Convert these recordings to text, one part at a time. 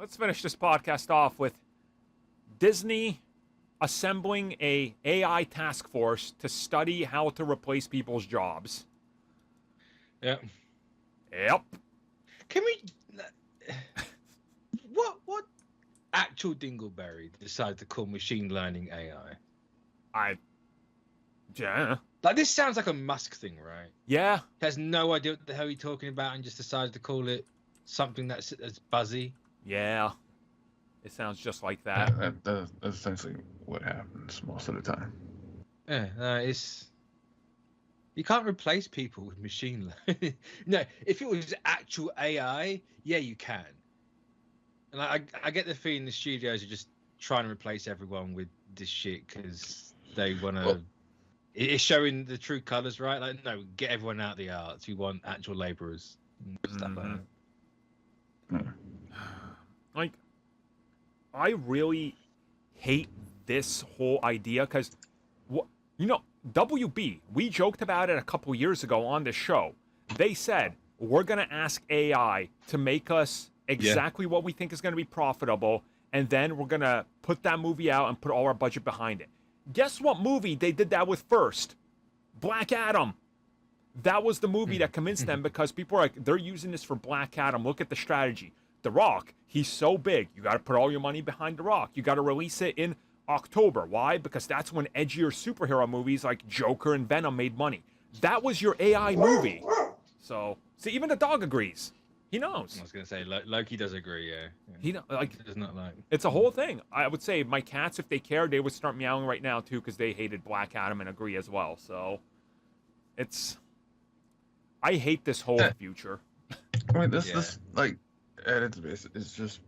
let's finish this podcast off with Disney assembling a AI task force to study how to replace people's jobs. Yeah. Yep. Can we? What actual dingleberry decided to call machine learning AI? Yeah. Like, this sounds like a Musk thing, right? Yeah. He has no idea what the hell he's talking about and just decided to call it something that's buzzy. Yeah. It sounds just like that. That's essentially what happens most of the time. Yeah, it's... You can't replace people with machine learning. No, if it was actual AI, yeah, you can. And I get the feeling the studios are just trying to replace everyone with this shit because they want to... Well, it's showing the true colors, right? Like, no, get everyone out of the arts. We want actual laborers and stuff like that. Like, I really hate this whole idea because, WB, we joked about it a couple years ago on this show. They said, we're going to ask AI to make us exactly what we think is going to be profitable, and then we're going to put that movie out and put all our budget behind it. Guess what movie they did that with first? Black Adam. That was the movie that convinced them because people are like, they're using this for Black Adam. Look at the strategy. The Rock, he's so big. You got to put all your money behind The Rock. You got to release it in October. Why? Because that's when edgier superhero movies like Joker and Venom made money. That was your AI movie. So, see, even the dog agrees. He knows. I was going to say, Loki does agree, yeah. He like does not like. It's a whole thing. I would say my cats, if they cared, they would start meowing right now too, because they hated Black Adam and agree as well. So, I hate this whole future. I mean, this like at its base, it's just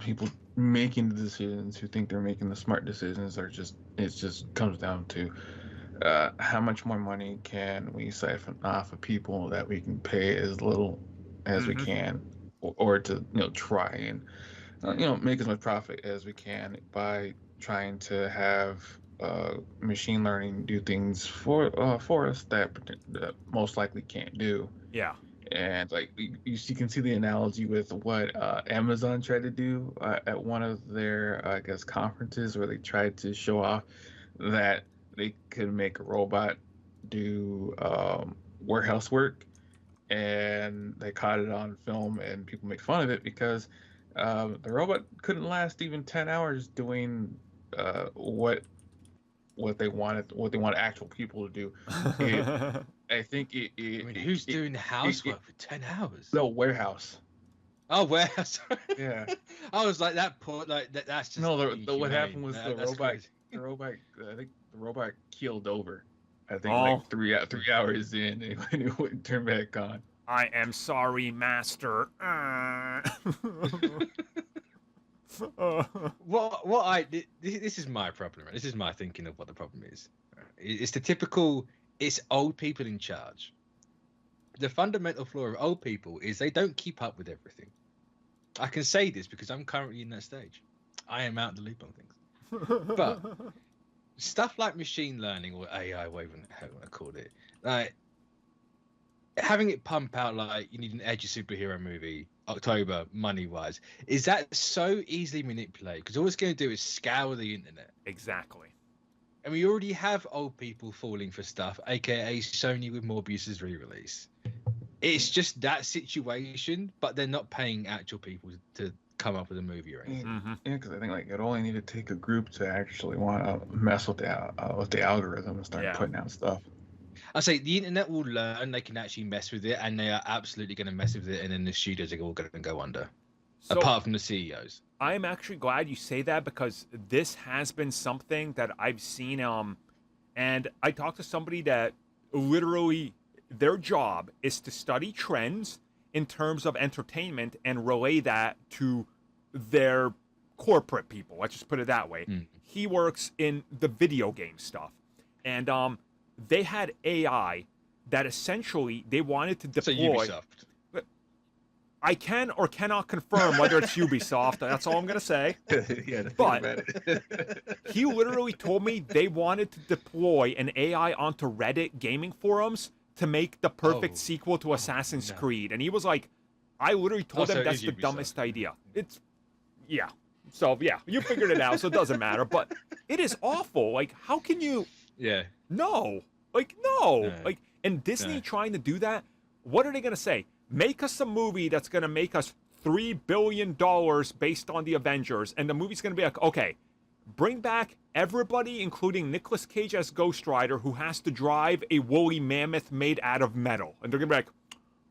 people making the decisions who think they're making the smart decisions it just comes down to how much more money can we siphon off of people that we can pay as little as we can, or to try and make as much profit as we can by trying to have machine learning do things for us that most likely can't do. Yeah. And like you can see the analogy with what Amazon tried to do at one of their I guess conferences, where they tried to show off that they could make a robot do warehouse work, and they caught it on film, and people make fun of it because the robot couldn't last even 10 hours doing what they wanted actual people to do. I think who's doing the housework for 10 hours? No, warehouse. Oh, warehouse. Yeah. I was like, that poor, like that's just. No, what happened was the robot. Crazy. The robot. I think the robot keeled over. I think like 3 hours in, and it wouldn't turn back on. I am sorry, master. This is my problem. Right? This is my thinking of what the problem is. It's the typical. It's old people in charge. The fundamental flaw of old people is they don't keep up with everything. I can say this because I'm currently in that stage. I am out of the loop on things. But stuff like machine learning or AI, whatever you want to call it, like having it pump out like you need an edgy superhero movie, October, money-wise, is that so easily manipulated? Because all it's going to do is scour the internet. Exactly. And we already have old people falling for stuff, aka Sony with Morbius's re-release. It's just that situation, but they're not paying actual people to come up with a movie or anything. Yeah, because I think like it only need to take a group to actually want to mess with the algorithm and start putting out stuff. I say the internet will learn they can actually mess with it, and they are absolutely going to mess with it, and then the studios are all going to go under. So, apart from the CEOs. I'm actually glad you say that because this has been something that I've seen. And I talked to somebody that literally their job is to study trends in terms of entertainment and relay that to their corporate people. Let's just put it that way. He works in the video game stuff. And they had AI that essentially they wanted to deploy. So Ubisoft. I can or cannot confirm whether it's Ubisoft. That's all I'm going to say. But he literally told me they wanted to deploy an AI onto Reddit gaming forums to make the perfect sequel to Assassin's Creed. And he was like, I literally told Also, them it that's is the Ubisoft. dumbest idea. It's, yeah. So, yeah, you figured it out, so it doesn't matter. But it is awful. Like, how can you... Yeah. No. Like, no. No. Like, and Disney No. trying to do that, what are they going to say? Make us a movie that's going to make us $3 billion based on the Avengers. And the movie's going to be like, okay, bring back everybody, including Nicolas Cage as Ghost Rider, who has to drive a woolly mammoth made out of metal. And they're going to be like,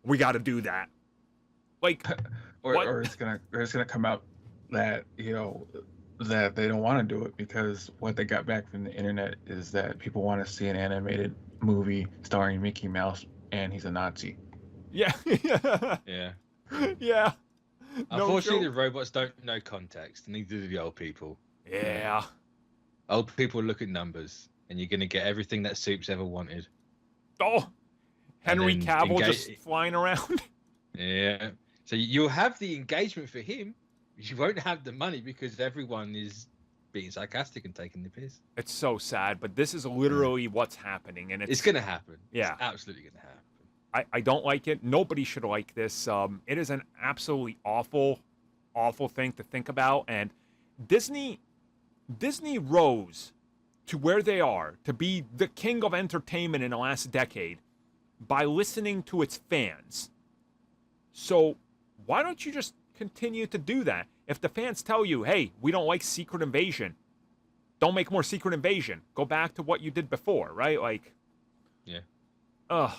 we got to do that. Like, or it's gonna come out that that they don't want to do it because what they got back from the internet is that people want to see an animated movie starring Mickey Mouse and he's a Nazi. yeah. Yeah. Yeah. No Unfortunately, joke. the robots don't know context. Neither do the old people. Yeah. Old people look at numbers, and you're gonna get everything that Soup's ever wanted. Oh, Henry And then Cavill just flying around. Yeah. So you'll have the engagement for him. You won't have the money because everyone is being sarcastic and taking the piss. It's so sad, but this is literally what's happening, and It's gonna happen. Yeah. It's absolutely gonna happen. I don't like it. Nobody should like this. It is an absolutely awful, awful thing to think about. And Disney rose to where they are to be the king of entertainment in the last decade by listening to its fans. So why don't you just continue to do that? If the fans tell you, hey, we don't like Secret Invasion, don't make more Secret Invasion. Go back to what you did before, right? Like, Yeah. ugh.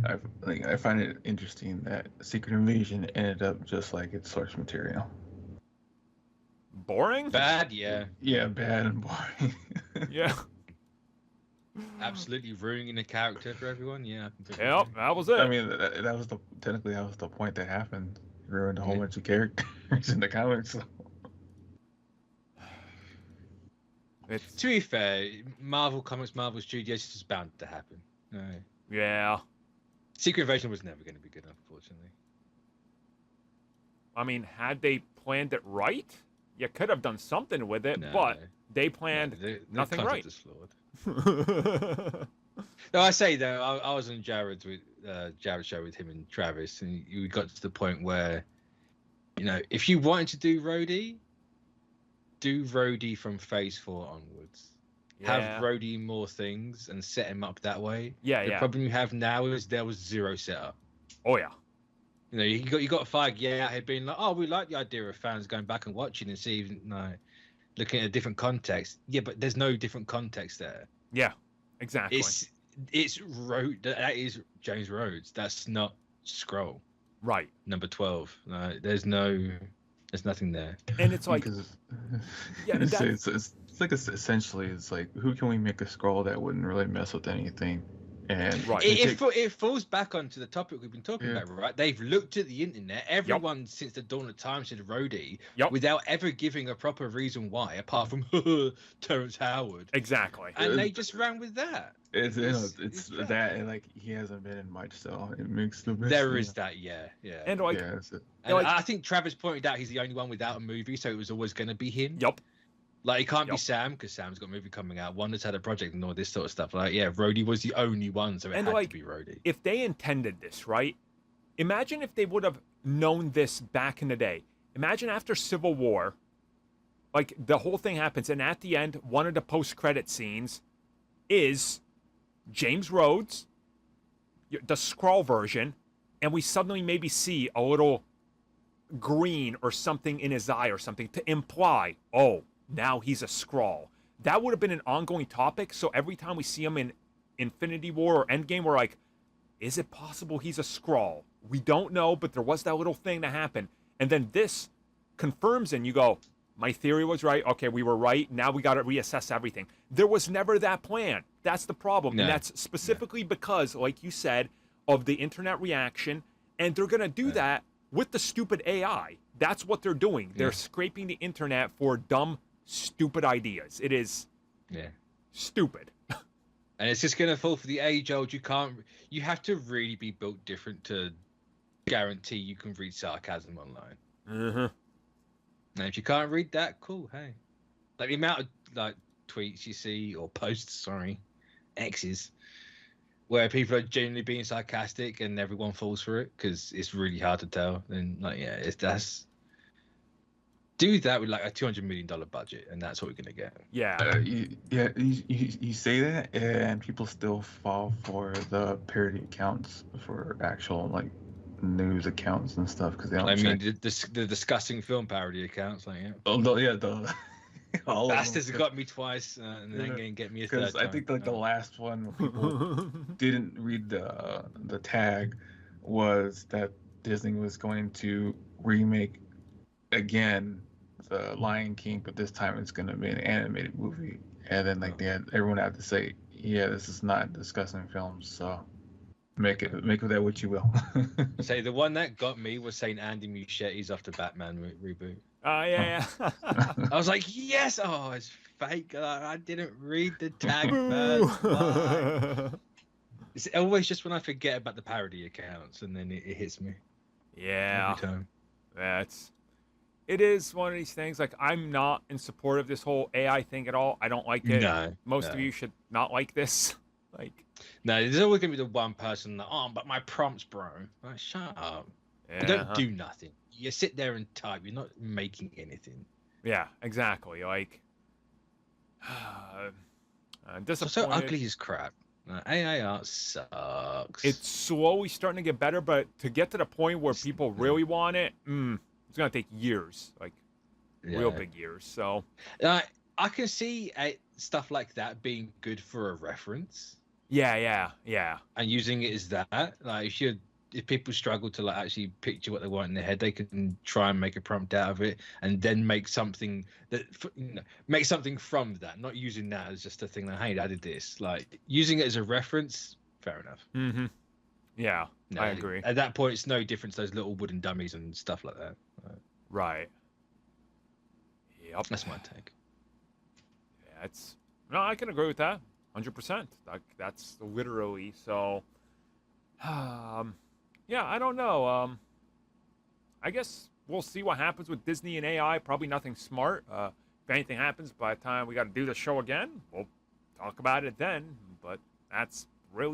I find it interesting that Secret Invasion ended up just like its source material. Boring? Bad, yeah. Yeah, bad and boring. Yeah. Absolutely ruining the character for everyone. Yeah. I completely Yep, agree. that was it. I mean, that was the point that happened. It ruined a whole Yeah. bunch of characters in the comics. So. It's, To be fair, Marvel Comics, Marvel Studios, it's just bound to happen. No. yeah. Secret Invasion was never going to be good, unfortunately. I mean, had they planned it right, you could have done something with it, No. but they planned The nothing concept right. is flawed. No, I say though, I was on Jared's show with him and Travis, and we got to the point where, if you wanted to do Rhodey from Phase 4 onwards. Yeah. Have Rhodey more things and set him up that way. Yeah, The yeah. problem you have now is there was zero setup. Oh, yeah. You got Feige out here being like, oh, we like the idea of fans going back and watching and seeing, looking at a different context. Yeah, but there's no different context there. Yeah, exactly. It's that is James Rhodes. That's not Skrull. Right. Number 12. No, there's nothing there. And it's like, Because yeah, it's like essentially it's like who can we make a scroll that wouldn't really mess with anything, and Right. It falls back onto the topic we've been talking Yeah. about, right? They've looked at the internet. Everyone since the dawn of time said Rhodey Yep. without ever giving a proper reason why, apart from Terrence Howard. Exactly. And they just ran with that. it's it's that and like he hasn't been in much, so it makes the best. There is that, yeah. And like, yeah, that's it. And like- I think Travis pointed out he's the only one without a movie, so it was always going to be him. yup. Like, it can't be Yep. Sam, because Sam's got a movie coming out. Wonder's had a project and all this sort of stuff. Like, yeah, Rhodey was the only one, so it And had like, to be Rhodey. If they intended this, right? Imagine if they would have known this back in the day. Imagine after Civil War, like the whole thing happens, and at the end, one of the post-credit scenes is James Rhodes, the Skrull version, and we suddenly maybe see a little green or something in his eye or something to imply, oh, now he's a Skrull. That would have been an ongoing topic. So every time we see him in Infinity War or Endgame, we're like, is it possible he's a Skrull? We don't know, but there was that little thing that happened. And then this confirms, and you go, my theory was right. Okay, we were right. Now we got to reassess everything. There was never that plan. That's the problem. No. And that's specifically because, like you said, of the internet reaction. And they're going to do that with the stupid AI. That's what they're doing. They're scraping the internet for dumb, stupid ideas. It is stupid. And it's just going to fall for the age-old. You have to really be built different to guarantee you can read sarcasm online. Mm-hmm. And if you can't read that, cool, hey. Like the amount of tweets you see, or posts, X's, where people are genuinely being sarcastic and everyone falls for it because it's really hard to tell. Then like that's do that with like a $200 million budget, and that's what we're gonna get. Yeah. You say that, and people still fall for the parody accounts for actual like news accounts and stuff because they don't. I mean, check. the disgusting film parody accounts, like The all Bastards have got me twice, and then gonna get me a third because I time. think like the last one where people didn't read the tag was that Disney was going to remake again the Lion King, but this time it's going to be an animated movie, and then like everyone had to say, yeah, this is not discussing films, so make of that what you will. Say the one that got me was saying Andy Muschietti's off the Batman reboot. Oh yeah. I was like, yes. Oh, it's fake. I didn't read the tag first. Why? It's always just when I forget about the parody accounts, and then it hits me. Yeah. Every time. It is one of these things. Like, I'm not in support of this whole AI thing at all. I don't like it. Most of you should not like this. Like, no, there's always gonna be the one person that, but my prompt's bro. Like, shut up. yeah. You don't do nothing. You sit there and type. You're not making anything. Yeah, exactly. Like, It's disappointed. so ugly as crap. AI art sucks. It's slowly starting to get better, but to get to the point where people really want it, it's gonna take years, like real big years. So I can see stuff like that being good for a reference. Yeah. And using it as that, like if people struggle to like actually picture what they want in their head, they can try and make a prompt out of it, and then make something from that. Not using that as just a thing that, hey, I did this. Like using it as a reference, fair enough. Mm-hmm. Yeah, no, I agree. At that point, it's no different to those little wooden dummies and stuff like that. Right. Yep. That's my take. Yeah, I can agree with that, 100%. That's literally so. Yeah, I don't know. I guess we'll see what happens with Disney and AI. Probably nothing smart. If anything happens by the time we got to do the show again, we'll talk about it then. But that's really